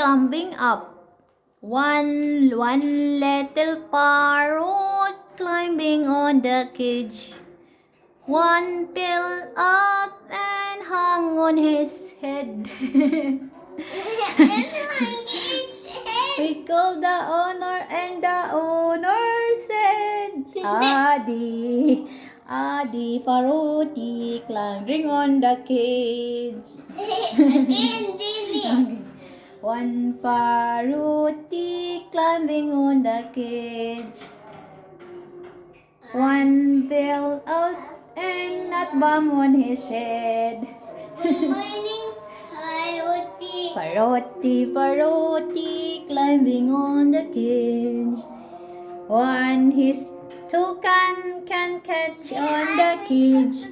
climbing up. One little parrot climbing on the cage. One fell out and hung on his head. We called the owner and the owner said, Adi, Adi parroti climbing on the cage. Okay. One parroti climbing on the cage. One fell out and not bum on his head. Parroti, parroti climbing on the cage. One his toucan can catch on the cage.